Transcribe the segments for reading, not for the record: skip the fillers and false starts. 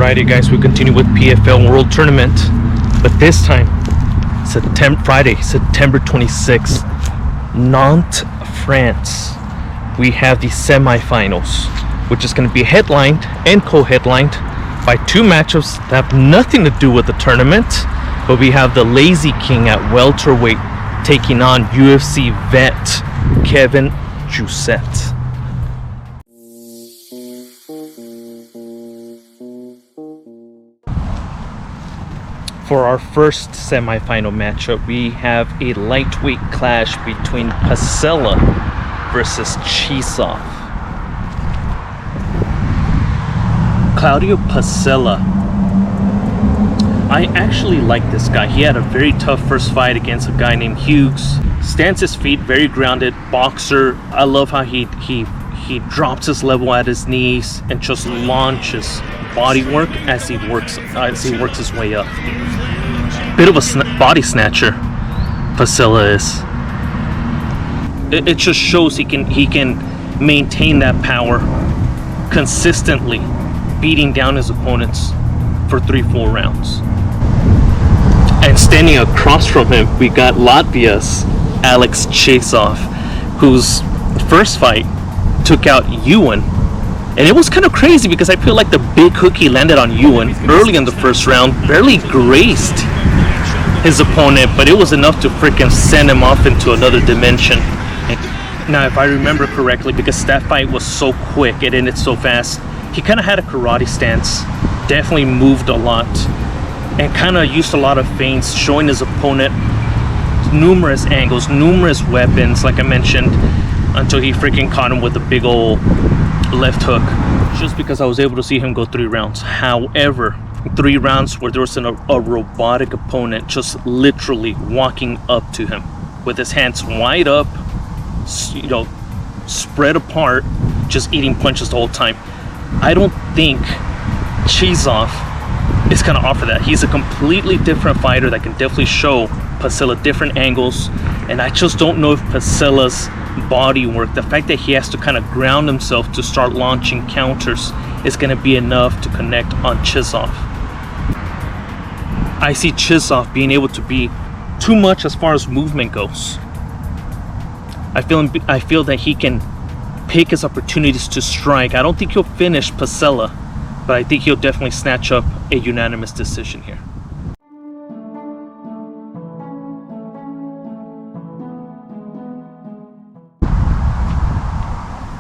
Friday, guys. We continue with PFL World Tournament, but this time Friday, September 26th, Nantes, France. We have the semifinals, which is going to be headlined and co-headlined by two matchups that have nothing to do with the tournament, but we have the Lazy King at welterweight taking on UFC vet Kevin Jousset. For our first semifinal matchup, we have a lightweight clash between Pacella versus Chizov. Claudio Pacella. I actually like this guy. He had a very tough first fight against a guy named Hughes. Stands his feet, very grounded boxer. I love how he drops his level at his knees and just launches body work as he works his way up. Bit of a body snatcher, Pacella is. It just shows he can maintain that power consistently, beating down his opponents for 3-4 rounds. And standing across from him, we got Latvia's Alex Chizov, whose first fight took out Ewan. And it was kind of crazy because I feel like the big hook he landed on Ewan early in the first round barely graced his opponent, but it was enough to freaking send him off into another dimension. Now, if I remember correctly, because that fight was so quick, it ended so fast, he kind of had a karate stance, definitely moved a lot, and kind of used a lot of feints, showing his opponent numerous angles, numerous weapons, like I mentioned, until he freaking caught him with a big old left hook, just because I was able to see him go 3 rounds. However, 3 rounds where there was a robotic opponent just literally walking up to him with his hands wide up, spread apart, just eating punches the whole time. I don't think Chizov is going to offer that. He's a completely different fighter that can definitely show Pacella different angles, and I just don't know if Pacella's body work, the fact that he has to kind of ground himself to start launching counters, is going to be enough to connect on Chizov. I see Chizov being able to be too much as far as movement goes. I feel that he can pick his opportunities to strike. I don't think he'll finish Pacella, but I think he'll definitely snatch up a unanimous decision here.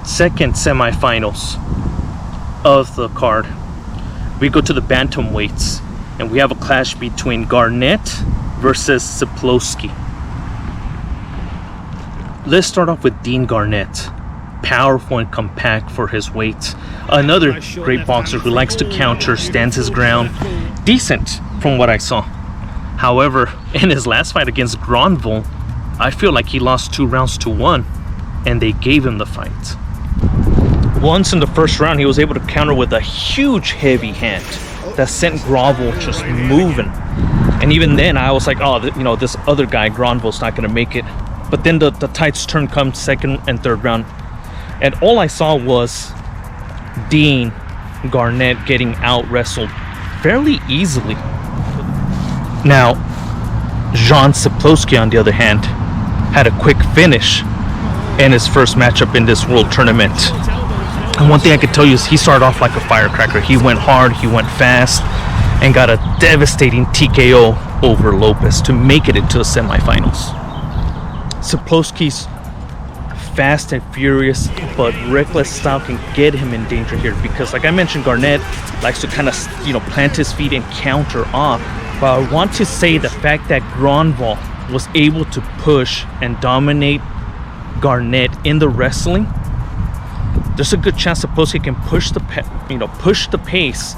Second semifinals of the card, we go to the Bantamweights, and we have a clash between Garnett versus Cieplowski. Let's start off with Dean Garnett. Powerful and compact for his weight. Another great boxer who likes to counter, stands his ground. Decent from what I saw. However, in his last fight against Granville, I feel like he lost 2 rounds to 1, and they gave him the fight. Once in the first round, he was able to counter with a huge heavy hand that sent Granville just moving. And even then, I was like, oh, this other guy, Granville's not going to make it. But then the tides turn come second and third round. And all I saw was Dean Garnett getting out-wrestled fairly easily. Now, Jean Cieplowski, on the other hand, had a quick finish in his first matchup in this world tournament. And one thing I could tell you is he started off like a firecracker. He went hard, he went fast, and got a devastating TKO over Lopez to make it into the semifinals. Cieplowski's fast and furious but reckless style can get him in danger here, because like I mentioned, Garnett likes to kind of plant his feet and counter off. But I want to say the fact that Granville was able to push and dominate Garnett in the wrestling, there's a good chance Cieplowski can push the pace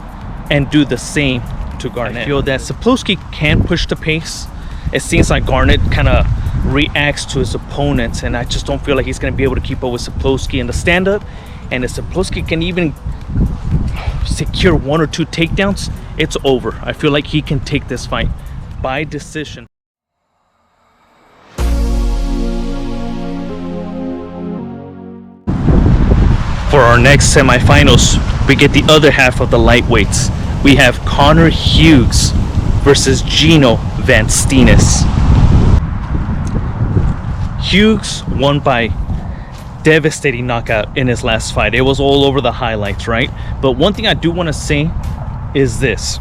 and do the same to Garnett. I feel that Cieplowski can push the pace. It seems like Garnett kind of reacts to his opponents, and I just don't feel like he's going to be able to keep up with Cieplowski in the stand-up. And if Cieplowski can even secure 1 or 2 takedowns, it's over. I feel like he can take this fight by decision. For our next semifinals, we get the other half of the lightweights. we have Connor Hughes versus Gino Van Steenis. Hughes won by devastating knockout in his last fight. It was all over the highlights, right? But one thing I do want to say is this.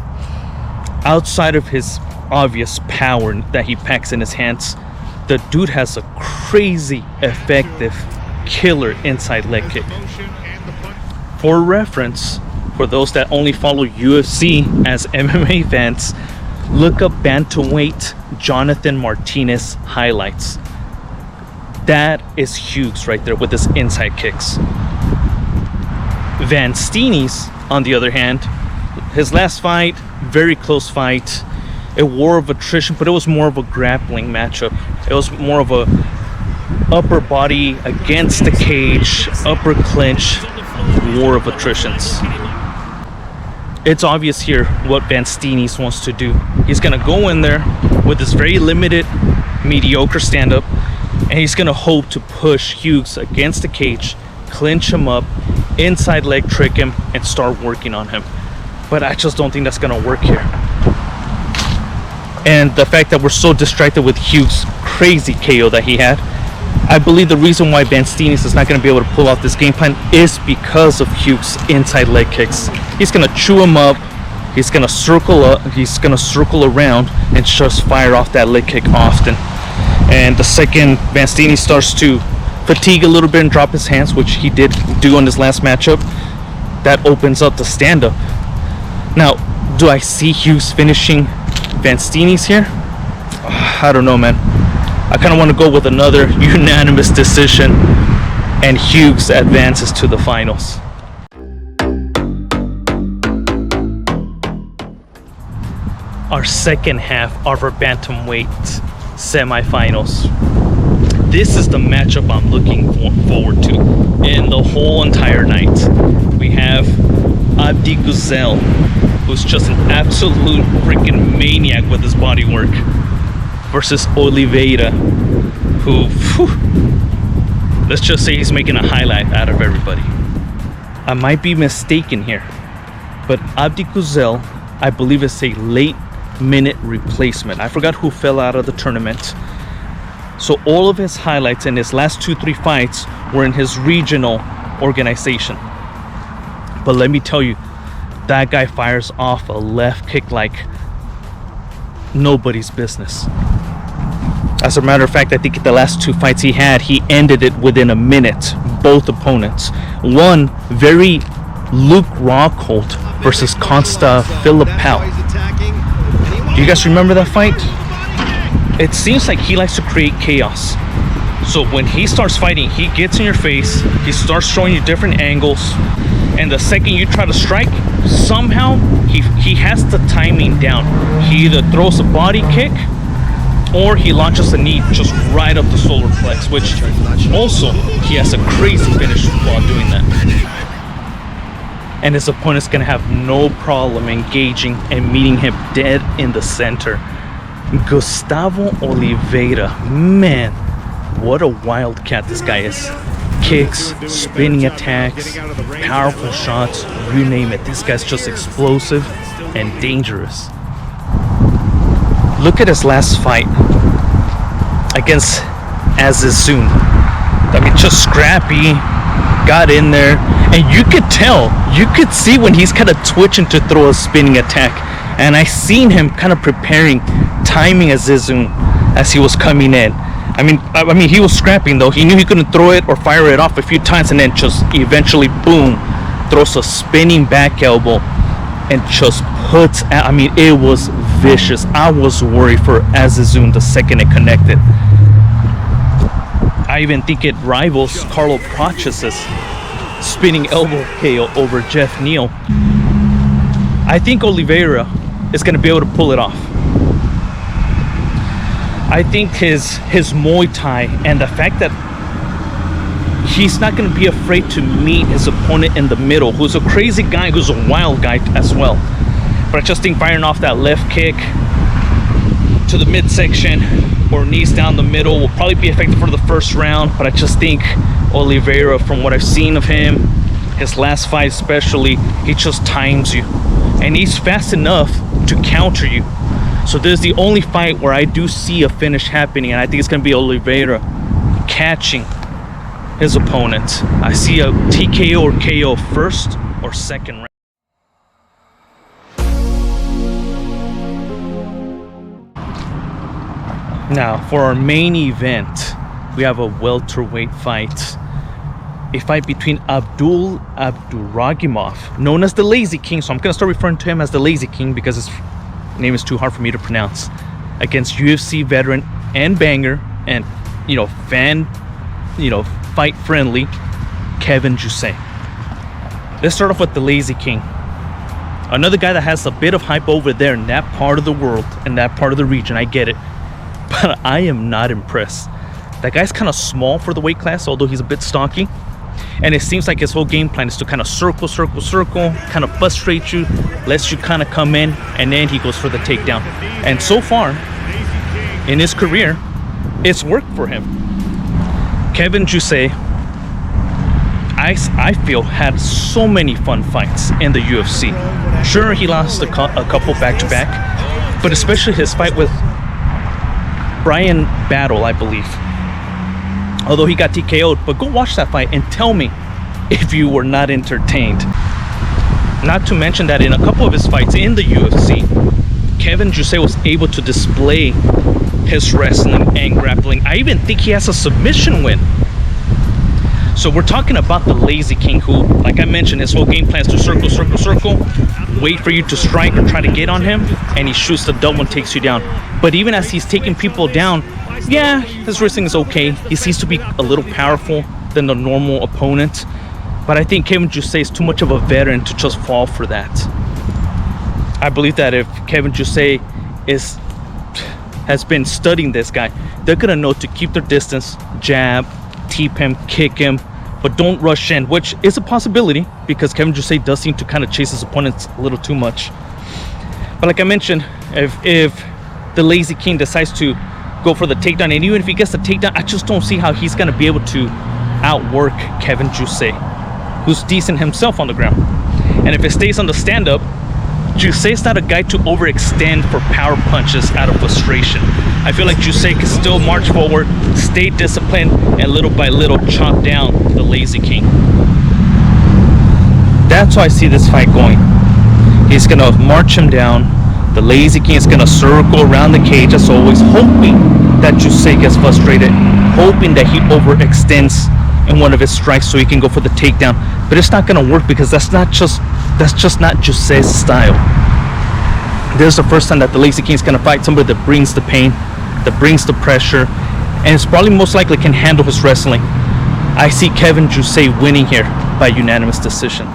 Outside of his obvious power that he packs in his hands, the dude has a crazy effective killer inside leg kick. For reference, for those that only follow UFC as MMA fans, look up Bantanweight Jonathan Martinez highlights. That is Hughes right there with his inside kicks. Van Steenis, on the other hand, his last fight, very close fight, a war of attrition, but it was more of a grappling matchup. It was more of a upper body against the cage, upper clinch, war of attritions. It's obvious here what Van Steenis wants to do. He's gonna go in there with this very limited, mediocre stand-up, and he's gonna hope to push Hughes against the cage, clinch him up, inside leg trick him, and start working on him. But I just don't think that's gonna work here. And the fact that we're so distracted with Hughes' crazy KO that he had, I believe the reason why Van Steenis is not going to be able to pull off this game plan is because of Hughes' inside leg kicks. He's going to chew him up, he's going to circle up, he's going to circle around and just fire off that leg kick often. And the second Van Steenis starts to fatigue a little bit and drop his hands, which he did do in his last matchup, that opens up the stand-up. Now, do I see Hughes finishing Van Steenis here? I don't know, man. I kind of want to go with another unanimous decision, and Hughes advances to the finals. Our second half of our bantamweight semifinals. This is the matchup I'm looking forward to in the whole entire night. We have Adiguzel, who's just an absolute freaking maniac with his body work, versus Oliveira, who, let's just say he's making a highlight out of everybody. I might be mistaken here, but Adiguzel, I believe, is a late minute replacement. I forgot who fell out of the tournament. So all of his highlights in his last 2-3 fights were in his regional organization. But let me tell you, that guy fires off a left kick like nobody's business. As a matter of fact, I think the last 2 fights he had, he ended it within a minute, both opponents. One very Luke Rockhold versus Consta Filipal. Do you guys remember that fight? It seems like he likes to create chaos. So when he starts fighting, he gets in your face, he starts showing you different angles, and the second you try to strike, somehow he has the timing down. He either throws a body kick or he launches a knee just right up the solar plex, which also he has a crazy finish while doing that. And his opponent's gonna have no problem engaging and meeting him dead in the center. Gustavo Oliveira, man, what a wildcat this guy is. Kicks, spinning attacks, powerful shots, you name it. This guy's just explosive and dangerous. Look at his last fight against Adiguzel. I mean, just scrappy, got in there, and you could see when he's kind of twitching to throw a spinning attack. And I seen him kind of preparing, timing Adiguzel as he was coming in. I mean, he was scrapping though. He knew he couldn't throw it or fire it off a few times, and then just eventually, boom, throws a spinning back elbow and just puts. I mean, it was vicious. I was worried for Adiguzel the second it connected. I even think it rivals Carlo Prochis's spinning elbow KO over Jeff Neal. I think Oliveira is going to be able to pull it off. I think his Muay Thai and the fact that he's not going to be afraid to meet his opponent in the middle, who's a crazy guy, who's a wild guy as well. But I just think firing off that left kick to the midsection or knees down the middle will probably be effective for the first round. But I just think Oliveira, from what I've seen of him, his last fight especially, he just times you. and he's fast enough to counter you. So this is the only fight where I do see a finish happening, and I think it's going to be Oliveira catching his opponent. I see a TKO or KO first or second round. Now for our main event, we have a welterweight fight. A fight between Abdoul Abdouragiumov, known as the Lazy King, so I'm going to start referring to him as the Lazy King because his name is too hard for me to pronounce, against UFC veteran and banger and, you know, fan, you know, fight friendly Kevin Jousset. Let's start off with the Lazy King, another guy that has a bit of hype over there in that part of the world, in that part of the region. I get it, but I am not impressed. That guy's kind of small for the weight class, although he's a bit stocky. And it seems like his whole game plan is to kind of circle, kind of frustrate you, lets you kind of come in, and then he goes for the takedown. And so far, in his career, it's worked for him. Kevin Jousset, I feel, had so many fun fights in the UFC. Sure, he lost a couple back-to-back, but especially his fight with Brian Battle, I believe. Although he got TKO'd, but go watch that fight and tell me if you were not entertained. Not to mention that in a couple of his fights in the UFC, Kevin Jousset was able to display his wrestling and grappling. I even think he has a submission win. So we're talking about the Lazy King, who, like I mentioned, his whole game plan is to circle, wait for you to strike or try to get on him, and he shoots the double and takes you down. But even as he's taking people down, yeah, his wrestling is okay. He seems to be a little powerful than the normal opponent, but I think Kevin Jousset is too much of a veteran to just fall for that. I believe that if Kevin Jousset has been studying this guy, they're gonna know to keep their distance, jab, teep him, kick him, but don't rush in, which is a possibility because Kevin Jousset does seem to kind of chase his opponents a little too much. But like I mentioned, if the Lazy King decides to go for the takedown, and even if he gets the takedown, I just don't see how he's going to be able to outwork Kevin Jousset, who's decent himself on the ground. And if it stays on the stand-up, Jousset's not a guy to overextend for power punches out of frustration. I feel like Jousset can still march forward, stay disciplined, and little by little chop down the Lazy King. That's how I see this fight going. He's going to march him down. The Lazy King is going to circle around the cage as always, hoping that Jousset gets frustrated, hoping that he overextends in one of his strikes so he can go for the takedown. But it's not going to work because that's just not Jousset's style. This is the first time that the Lazy King is going to fight somebody that brings the pain, that brings the pressure, and it's probably most likely can handle his wrestling. I see Kevin Jousset winning here by unanimous decision.